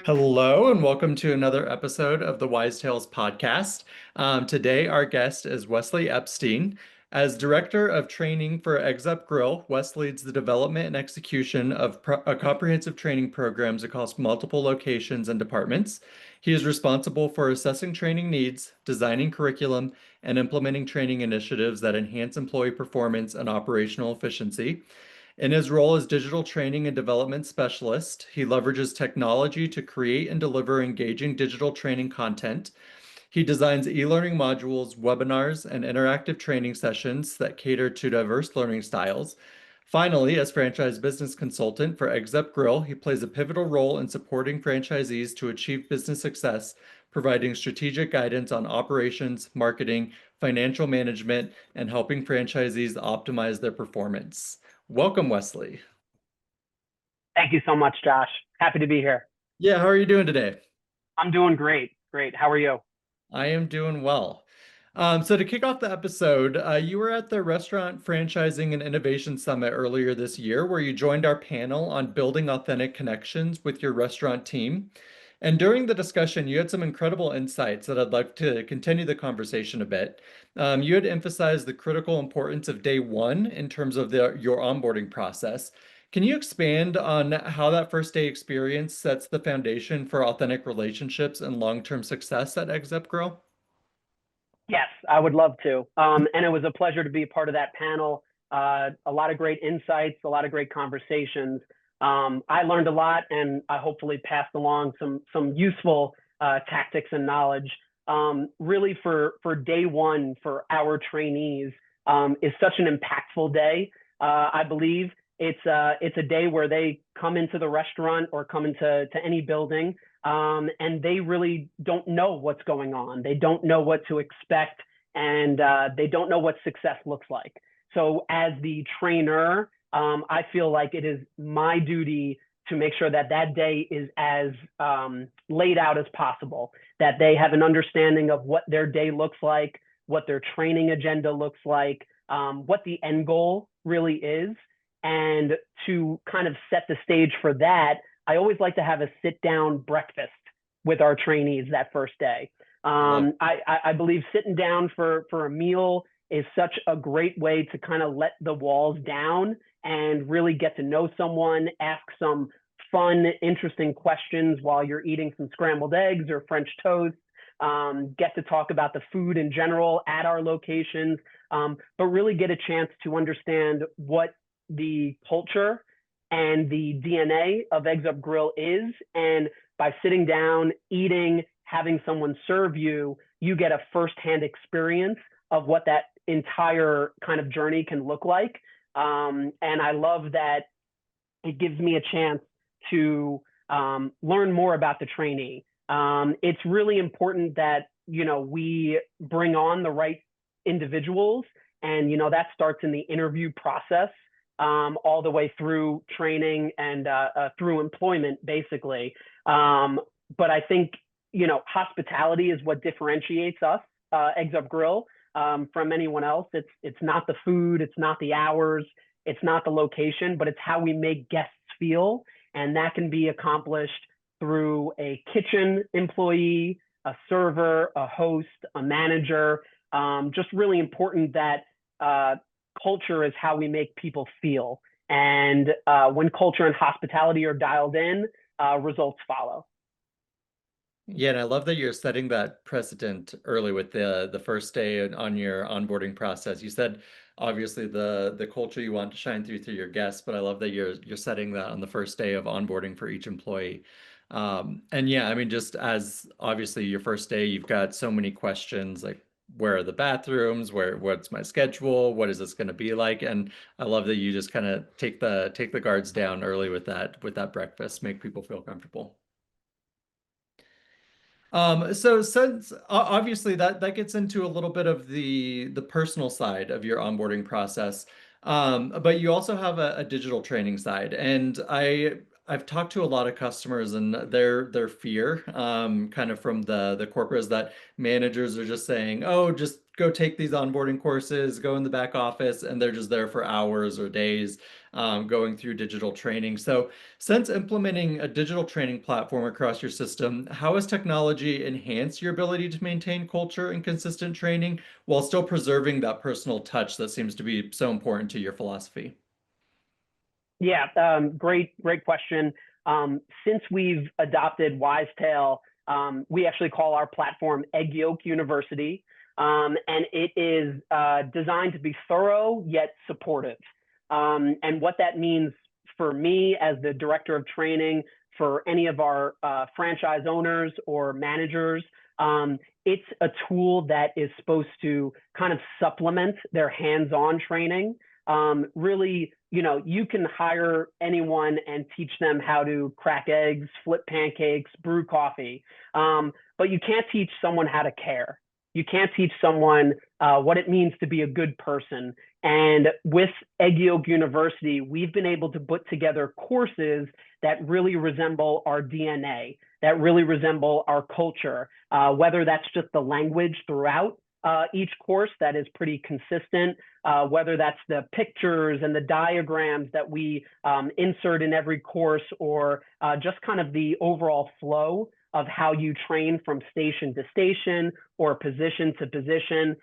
Hello, and welcome to another episode of the Wisetails podcast. Today, our guest is Wesley Epstein. As Director of Training for Egg Yolk Grill, Wes leads the development and execution of comprehensive training programs across multiple locations and departments. He is responsible for assessing training needs, designing curriculum, and implementing training initiatives that enhance employee performance and operational efficiency. In his role as digital training and development specialist, he leverages technology to create and deliver engaging digital training content. He designs e-learning modules, webinars, and interactive training sessions that cater to diverse learning styles. Finally, as franchise business consultant for Egg Yolk Grill, he plays a pivotal role in supporting franchisees to achieve business success, providing strategic guidance on operations, marketing, financial management, and helping franchisees optimize their performance. Welcome, Wesley. Thank you so much, Josh. Happy to be here. Yeah, how are you doing today? I'm doing great. Great. How are you? I am doing well. So to kick off the episode, you were at the Restaurant Franchising and Innovation Summit earlier this year, where you joined our panel on building authentic connections with your restaurant team. And during the discussion, you had some incredible insights that I'd like to continue the conversation a bit. You had emphasized the critical importance of day one in terms of your onboarding process. Can you expand on how that first day experience sets the foundation for authentic relationships and long-term success at Egg Yolk Grill? Yes, I would love to. And it was a pleasure to be a part of that panel. A lot of great insights, a lot of great conversations. I learned a lot, and I hopefully passed along some useful tactics and knowledge. Really, for day one for our trainees is such an impactful day. I believe it's a day where they come into the restaurant or come into any building, and they really don't know what's going on. They don't know what to expect, and they don't know what success looks like. So as the trainer, I feel like it is my duty to make sure that that day is as laid out as possible, that they have an understanding of what their day looks like, what their training agenda looks like, what the end goal really is. And to kind of set the stage for that, I always like to have a sit-down breakfast with our trainees that first day. I believe sitting down for a meal is such a great way to kind of let the walls down and really get to know someone, ask some fun, interesting questions while you're eating some scrambled eggs or French toast, get to talk about the food in general at our locations, but really get a chance to understand what the culture and the DNA of Egg Yolk Grill is. And by sitting down, eating, having someone serve you, you get a firsthand experience of what that entire kind of journey can look like. And I love that it gives me a chance to learn more about the trainee. It's really important that, we bring on the right individuals, and, that starts in the interview process, all the way through training and through employment, basically. But I think, hospitality is what differentiates us, Egg Yolk Grill, from anyone else. It's not the food, it's not the hours, it's not the location, but it's how we make guests feel. And that can be accomplished through a kitchen employee, a server, a host, a manager. Just really important that culture is how we make people feel. And when culture and hospitality are dialed in, results follow. Yeah, and I love that you're setting that precedent early with the first day on your onboarding process. You said obviously the culture you want to shine through your guests, but I love that you're setting that on the first day of onboarding for each employee. And yeah, I mean, just as obviously your first day, you've got so many questions like where are the bathrooms, what's my schedule, what is this going to be like? And I love that you just kind of take the guards down early with that breakfast, make people feel comfortable. So since obviously that gets into a little bit of the personal side of your onboarding process, but you also have a digital training side, and I've talked to a lot of customers and their fear, kind of from the corporates that managers are just saying, oh, just go take these onboarding courses, go in the back office, and they're just there for hours or days going through digital training. So, since implementing a digital training platform across your system, how has technology enhanced your ability to maintain culture and consistent training while still preserving that personal touch that seems to be so important to your philosophy? Yeah, great question. Since we've adopted Wisetail, we actually call our platform Egg Yolk University, and it is designed to be thorough yet supportive. And what that means for me as the director of training for any of our franchise owners or managers, it's a tool that is supposed to kind of supplement their hands-on training. Really, you can hire anyone and teach them how to crack eggs, flip pancakes, brew coffee, but you can't teach someone how to care. You can't teach someone what it means to be a good person. And with Egg Yolk University, we've been able to put together courses that really resemble our DNA, that really resemble our culture, whether that's just the language throughout each course that is pretty consistent, whether that's the pictures and the diagrams that we insert in every course, or just kind of the overall flow of how you train from station to station or position to position.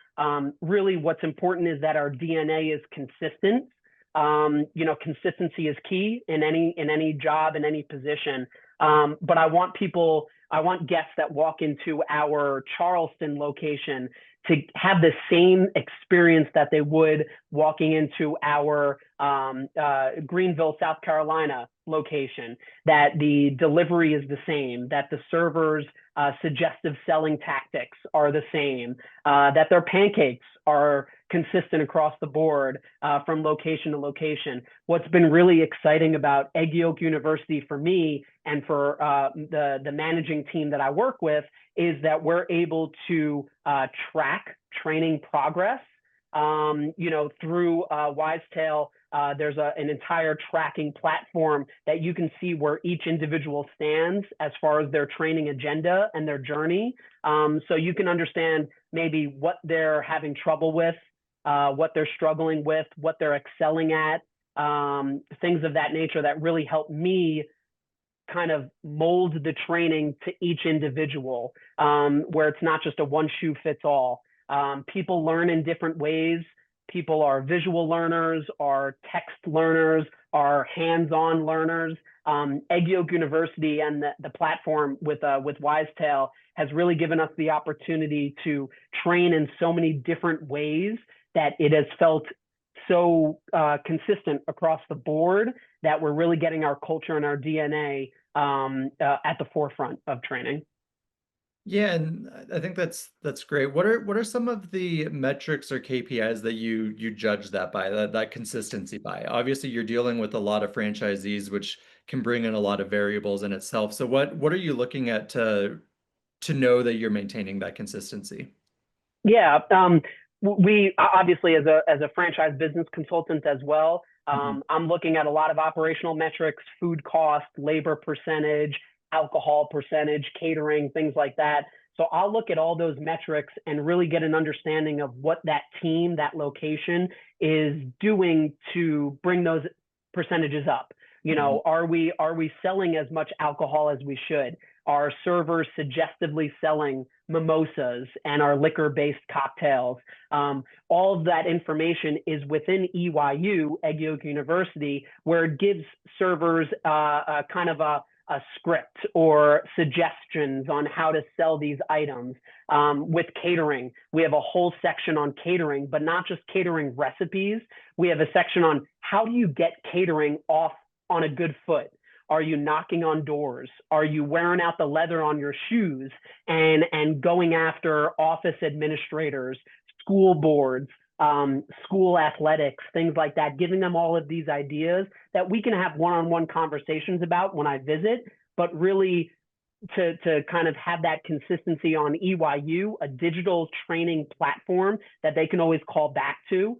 Really what's important is that our DNA is consistent. Consistency is key in any job, in any position. But I want guests that walk into our Charleston location to have the same experience that they would walking into our Greenville, South Carolina location, that the delivery is the same, that the servers' suggestive selling tactics are the same, that their pancakes are consistent across the board from location to location. What's been really exciting about Egg Yolk University for me and for the managing team that I work with is that we're able to track training progress. Through Wisetail, there's an entire tracking platform that you can see where each individual stands as far as their training agenda and their journey. So you can understand maybe what they're having trouble with, what they're struggling with, what they're excelling at, things of that nature that really help me kind of mold the training to each individual, where it's not just a one shoe fits all. People learn in different ways. People are visual learners, are text learners, are hands-on learners. Egg Yolk University and the platform with Wisetail has really given us the opportunity to train in so many different ways that it has felt so consistent across the board that we're really getting our culture and our DNA at the forefront of training. Yeah, and I think that's great. What are some of the metrics or KPIs that you judge that by, that consistency by? Obviously, you're dealing with a lot of franchisees, which can bring in a lot of variables in itself. So what are you looking at to know that you're maintaining that consistency? Yeah, we obviously as a franchise business consultant as well. Mhm. I'm looking at a lot of operational metrics, food cost, labor percentage, alcohol percentage, catering, things like that. So I'll look at all those metrics and really get an understanding of what that team, that location is doing to bring those percentages up. Mhm. Are we selling as much alcohol as we should? Are servers suggestively selling mimosas and our liquor-based cocktails? All of that information is within EYU, Egg Yolk University, where it gives servers kind of a script or suggestions on how to sell these items. With catering, we have a whole section on catering, but not just catering recipes. We have a section on how do you get catering off on a good foot. Are you knocking on doors? Are you wearing out the leather on your shoes and going after office administrators, school boards, school athletics, things like that, giving them all of these ideas that we can have one-on-one conversations about when I visit, but really to kind of have that consistency on EYU, a digital training platform that they can always call back to,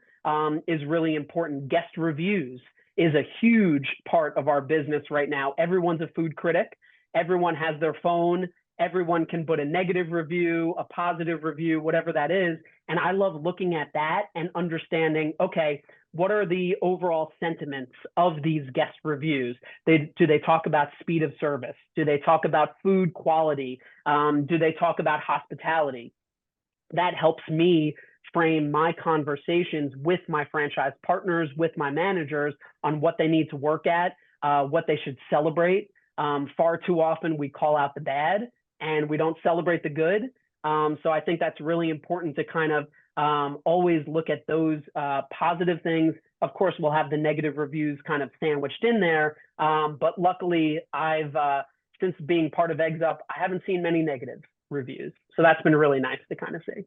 is really important. Guest reviews is a huge part of our business right now. Everyone's a food critic. Everyone has their phone everyone can put a negative review, a positive review, whatever that is. And I love looking at that and understanding, okay, what are the overall sentiments of these guest reviews? Do they talk about speed of service? Do they talk about food quality? Do they talk about hospitality? That helps me frame my conversations with my franchise partners, with my managers on what they need to work at, what they should celebrate. Far too often we call out the bad and we don't celebrate the good. So I think that's really important to kind of always look at those positive things. Of course, we'll have the negative reviews kind of sandwiched in there. But luckily, since being part of Eggs Up, I haven't seen many negative reviews. So that's been really nice to kind of see.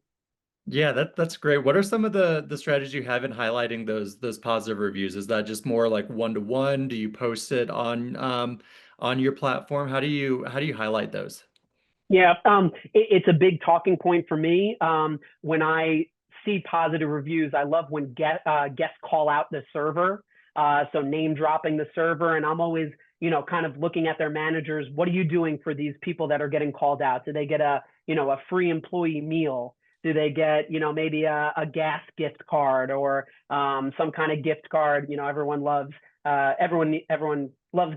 Yeah, that's great. What are some of the strategies you have in highlighting those positive reviews? Is that just more like one-to-one? Do you post it on your platform? How do you highlight those? Yeah, it's a big talking point for me. When I see positive reviews, I love when guests call out the server. So name dropping the server, and I'm always, kind of looking at their managers. What are you doing for these people that are getting called out? Do they get a free employee meal? Do they get, maybe a gas gift card or some kind of gift card? Everyone loves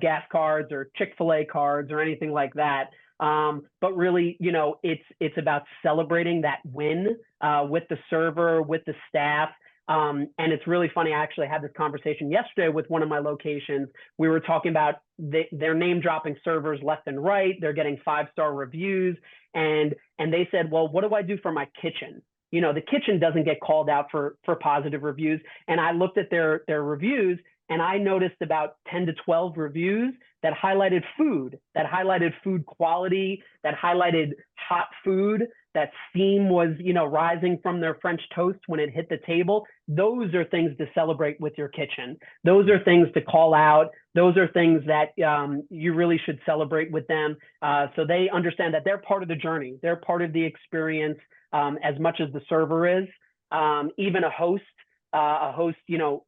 gas cards or Chick-fil-A cards or anything like that. But really, it's about celebrating that win with the server, with the staff. And it's really funny. I actually had this conversation yesterday with one of my locations. We were talking about their name dropping servers left and right. They're getting 5-star reviews. And they said, well, what do I do for my kitchen? The kitchen doesn't get called out for positive reviews. And I looked at their reviews and I noticed about 10 to 12 reviews that highlighted food quality, that highlighted hot food, that steam was, rising from their French toast when it hit the table. Those are things to celebrate with your kitchen. Those are things to call out. Those are things that you really should celebrate with them. So they understand that they're part of the journey. They're part of the experience as much as the server is. Even a host,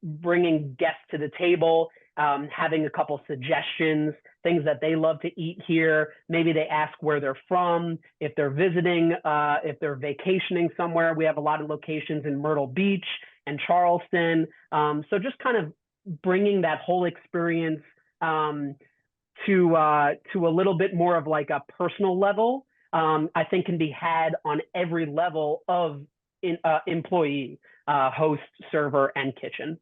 bringing guests to the table, having a couple suggestions, things that they love to eat here. Maybe they ask where they're from, if they're visiting, if they're vacationing somewhere. We have a lot of locations in Myrtle Beach and Charleston. So just kind of bringing that whole experience to a little bit more of like a personal level, I think can be had on every level of employee, host, server, and kitchen.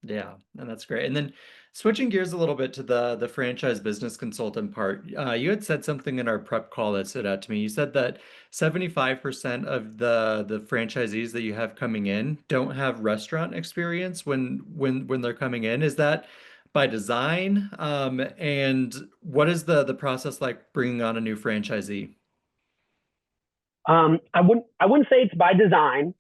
Yeah, and that's great. And then switching gears a little bit to the franchise business consultant part, you had said something in our prep call that stood out to me. You said that 75% of the franchisees that you have coming in don't have restaurant experience when they're coming in. Is that by design? And what is the process like bringing on a new franchisee? I wouldn't say it's by design.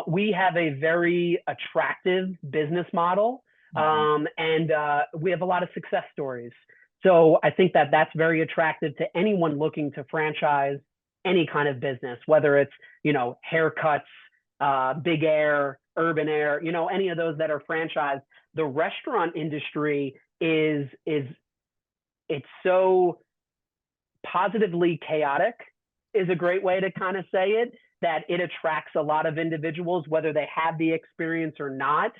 We have a very attractive business model, Mhm. and we have a lot of success stories. So I think that that's very attractive to anyone looking to franchise any kind of business, whether it's haircuts, Big Air, Urban Air, any of those that are franchised. The restaurant industry is it's so positively chaotic is a great way to kind of say it, that it attracts a lot of individuals, whether they have the experience or not.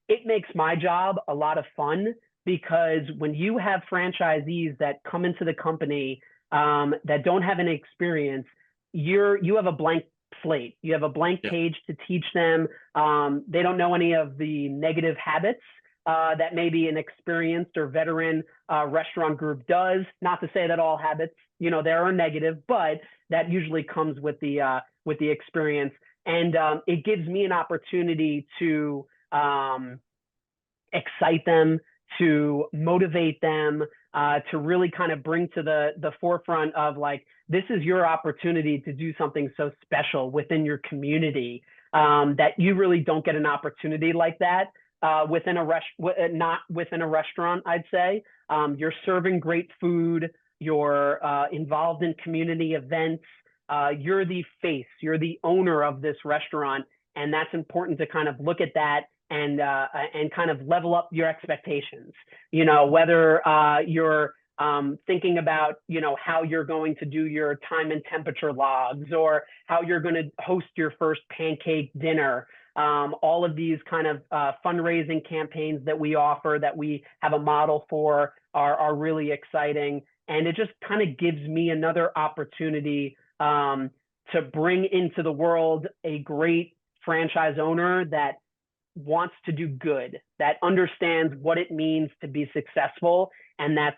It makes my job a lot of fun because when you have franchisees that come into the company that don't have any experience, you have a blank slate. You have a blank Yeah. page to teach them. They don't know any of the negative habits that maybe an experienced or veteran restaurant group does. Not to say that all habits, there are negative, but that usually comes with the experience. And it gives me an opportunity to excite them, to motivate them, to really kind of bring to the forefront of like, this is your opportunity to do something so special within your community that you really don't get an opportunity like that not within a restaurant, I'd say. You're serving great food. You're involved in community events. You're the face. You're the owner of this restaurant, and that's important to kind of look at that and kind of level up your expectations. Whether you're thinking about, how you're going to do your time and temperature logs, or how you're going to host your first pancake dinner. All of these kind of fundraising campaigns that we offer, that we have a model for, are really exciting. And it just kind of gives me another opportunity to bring into the world a great franchise owner that wants to do good, that understands what it means to be successful. And that's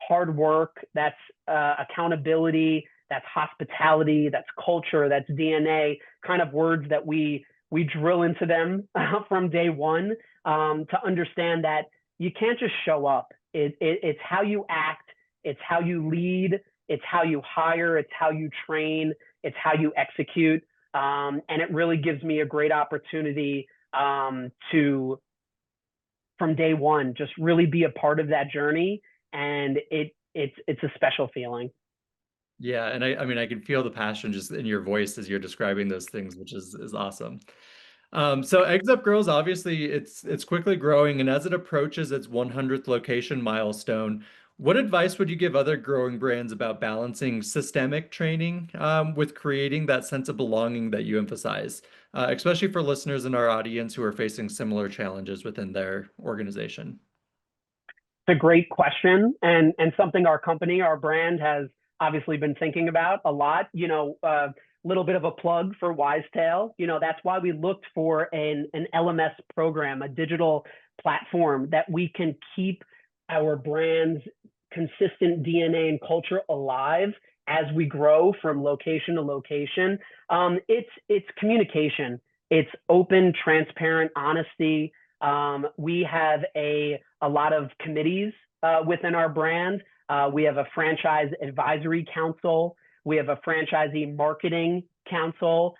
hard work, that's accountability, that's hospitality, that's culture, that's DNA, kind of words that we drill into them from day one, to understand that you can't just show up. It's how you act, it's how you lead, it's how you hire, it's how you train, it's how you execute. And it really gives me a great opportunity to, from day one, just really be a part of that journey. And it's a special feeling. Yeah, and I mean I can feel the passion just in your voice as you're describing those things, which is awesome. So Eggs Up Girls, obviously it's quickly growing, and as it approaches its 100th location milestone, what advice would you give other growing brands about balancing systemic training with creating that sense of belonging that you emphasize, especially for listeners in our audience who are facing similar challenges within their organization? It's a great question, and something our company, our brand, has obviously been thinking about a lot. Little bit of a plug for Wisetail. That's why we looked for an LMS program, a digital platform that we can keep our brand's consistent DNA and culture alive as we grow from location to location. It's communication. It's open, transparent honesty. We have a lot of committees within our brand. We have a franchise advisory council. We have a franchisee marketing council,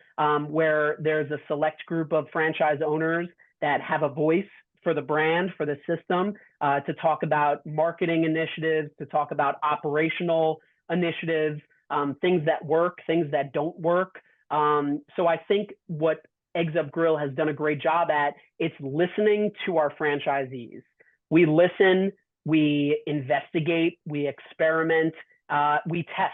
where there's a select group of franchise owners that have a voice for the brand, for the system, to talk about marketing initiatives, to talk about operational initiatives, things that work, things that don't work. So I think what Eggs Up Grill has done a great job at, it's listening to our franchisees. We listen, we investigate, we experiment, we test.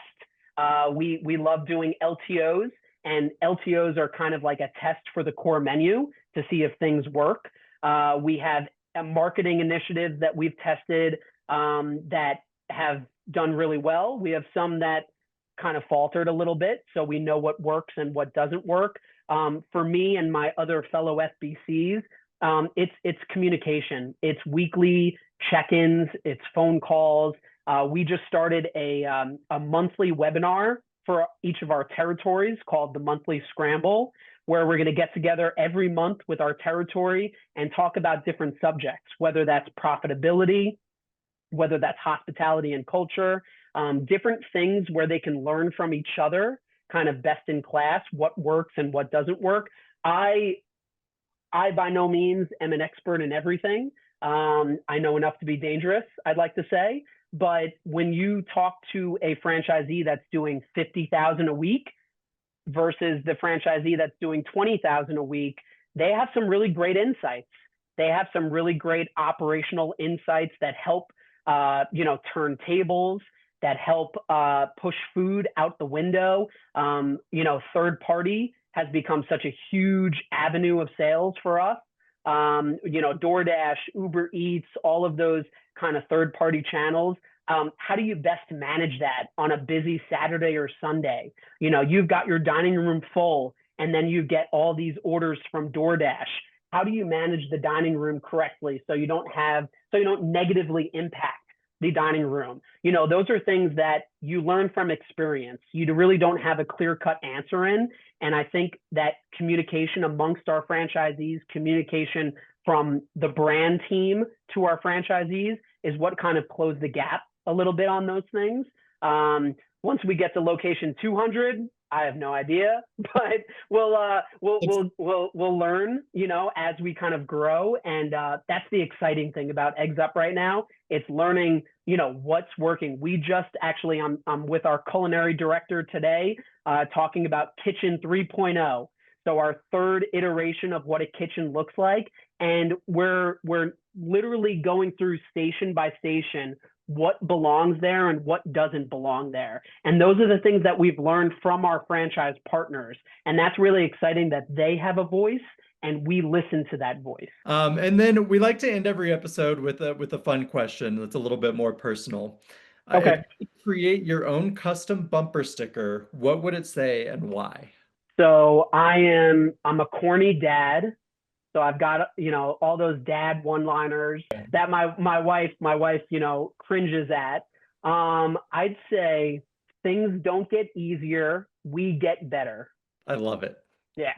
We love doing LTOs, and LTOs are kind of like a test for the core menu to see if things work. We have marketing initiatives that we've tested that have done really well. We have some that kind of faltered a little bit, so we know what works and what doesn't work. For me and my other fellow FBCs, it's communication. It's weekly check-ins, it's phone calls. We just started a monthly webinar for each of our territories called the Monthly Scramble, where we're going to get together every month with our territory and talk about different subjects, whether that's profitability, whether that's hospitality and culture, different things where they can learn from each other, kind of best in class, what works and what doesn't work. I by no means am an expert in everything. I know enough to be dangerous, I'd like to say. But when you talk to a franchisee that's doing 50,000 a week versus the franchisee that's doing 20,000 a week, they have some really great insights. They have some really great operational insights that help, turn tables, that help push food out the window. Third party has become such a huge avenue of sales for us. DoorDash, Uber Eats, all of those kind of third party channels. How do you best manage that on a busy Saturday or Sunday? You've got your dining room full, and then you get all these orders from DoorDash. How do you manage the dining room correctly so you don't negatively impact the dining room? Those are things that you learn from experience. You really don't have a clear-cut answer in. And I think that communication amongst our franchisees, communication from the brand team to our franchisees, is what kind of closed the gap a little bit on those things. Once we get to location 200, I have no idea, but we'll learn, as we kind of grow. And that's the exciting thing about Eggs Up right now. It's learning, what's working. We just actually, I'm with our culinary director today, talking about Kitchen 3.0. So our third iteration of what a kitchen looks like. And we're literally going through station by station, what belongs there and what doesn't belong there. And those are the things that we've learned from our franchise partners. And that's really exciting that they have a voice and we listen to that voice. And then we like to end every episode with a fun question that's a little bit more personal. If Okay. you could create your own custom bumper sticker, what would it say and why? So I'm a corny dad. So I've got, all those dad one-liners that my wife, cringes at. I'd say things don't get easier, we get better. I love it. Yeah.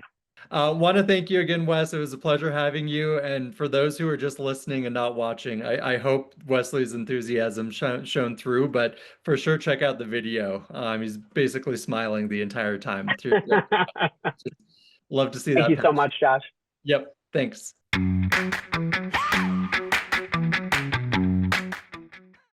Want to thank you again, Wes. It was a pleasure having you. And for those who are just listening and not watching, I hope Wesley's enthusiasm shone through, but for sure, check out the video. He's basically smiling the entire time. Love to see Thank that you so passion. much, Josh. Yep. Thanks.